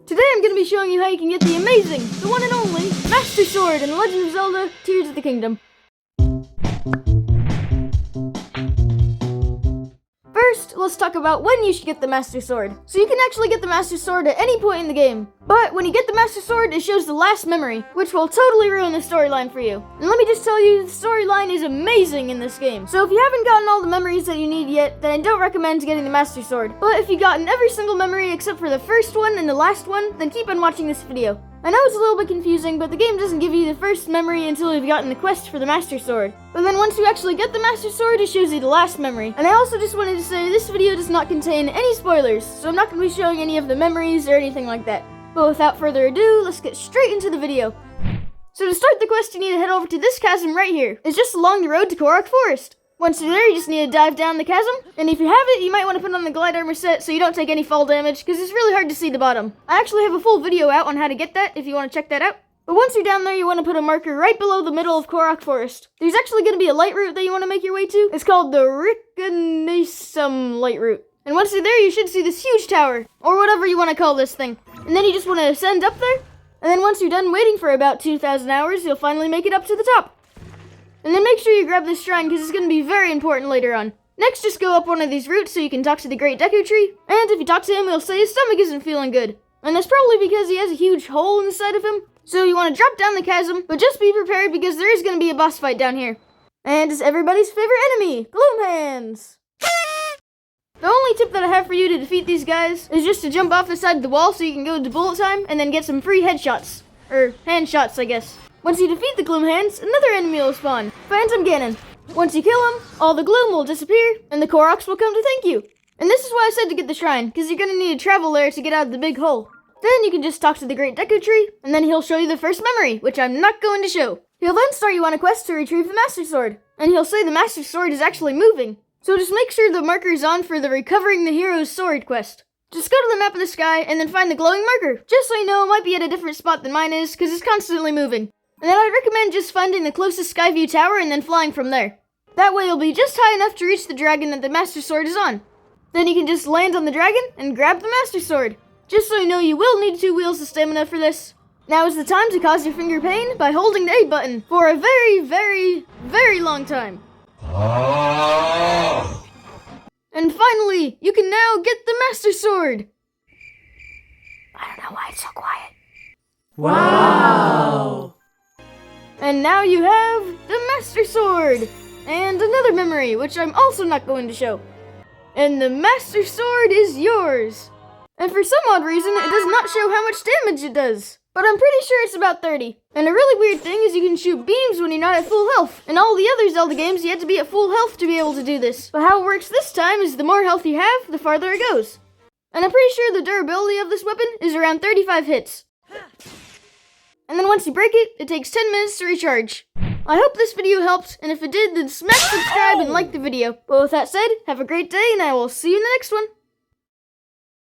Today I'm going to be showing you how you can get the amazing, the one and only, Master Sword in Legend of Zelda Tears of the Kingdom. First, let's talk about when you should get the Master Sword. So you can actually get the Master Sword at any point in the game. But when you get the Master Sword, it shows the last memory, which will totally ruin the storyline for you. And let me just tell you, the storyline is amazing in this game. So if you haven't gotten all the memories that you need yet, then I don't recommend getting the Master Sword. But if you've gotten every single memory except for the first one and the last one, then keep on watching this video. I know it's a little bit confusing, but the game doesn't give you the first memory until you've gotten the quest for the Master Sword. But then once you actually get the Master Sword, it shows you the last memory. And I also just wanted to say this video does not contain any spoilers, so I'm not going to be showing any of the memories or anything like that. But without further ado, let's get straight into the video. So to start the quest, you need to head over to this chasm right here. It's just along the road to Korok Forest. Once you're there, you just need to dive down the chasm, and if you have it, you might want to put on the glide armor set so you don't take any fall damage, because it's really hard to see the bottom. I actually have a full video out on how to get that, if you want to check that out. But once you're down there, you want to put a marker right below the middle of Korok Forest. There's actually going to be a Lightroot that you want to make your way to. It's called the Rikonasum Lightroot. And once you're there, you should see this huge tower, or whatever you want to call this thing. And then you just want to ascend up there, and then once you're done waiting for about 2,000 hours, you'll finally make it up to the top. And then make sure you grab this shrine because it's going to be very important later on. Next, just go up one of these routes so you can talk to the Great Deku Tree. And if you talk to him, he'll say his stomach isn't feeling good. And that's probably because he has a huge hole inside of him. So you want to drop down the chasm, but just be prepared because there is going to be a boss fight down here. And it's everybody's favorite enemy, Gloom hands. The only tip that I have for you to defeat these guys is just to jump off the side of the wall so you can go to bullet time and then get some free headshots. Or hand shots, I guess. Once you defeat the Gloom hands, another enemy will spawn, Phantom Ganon. Once you kill him, all the gloom will disappear, and the Koroks will come to thank you. And this is why I said to get the shrine, because you're going to need to travel there to get out of the big hole. Then you can just talk to the Great Deku Tree, and then he'll show you the first memory, which I'm not going to show. He'll then start you on a quest to retrieve the Master Sword, and he'll say the Master Sword is actually moving. So just make sure the marker is on for the Recovering the Hero's Sword quest. Just go to the map of the sky, and then find the glowing marker, just so you know it might be at a different spot than mine is, because it's constantly moving. And then I'd recommend just finding the closest Skyview tower and then flying from there. That way you'll be just high enough to reach the dragon that the Master Sword is on. Then you can just land on the dragon and grab the Master Sword. Just so you know, you will need 2 wheels of stamina for this. Now is the time to cause your finger pain by holding the A button for a very, very, very long time. And finally, you can now get the Master Sword. I don't know why it's so quiet. Wow! And now you have the Master Sword! And another memory, which I'm also not going to show. And the Master Sword is yours! And for some odd reason, it does not show how much damage it does. But I'm pretty sure it's about 30. And a really weird thing is you can shoot beams when you're not at full health. In all the other Zelda games, you had to be at full health to be able to do this. But how it works this time is the more health you have, the farther it goes. And I'm pretty sure the durability of this weapon is around 35 hits. And then once you break it, it takes 10 minutes to recharge. I hope this video helped, and if it did, then smash subscribe and like the video. But with that said, have a great day, and I will see you in the next one.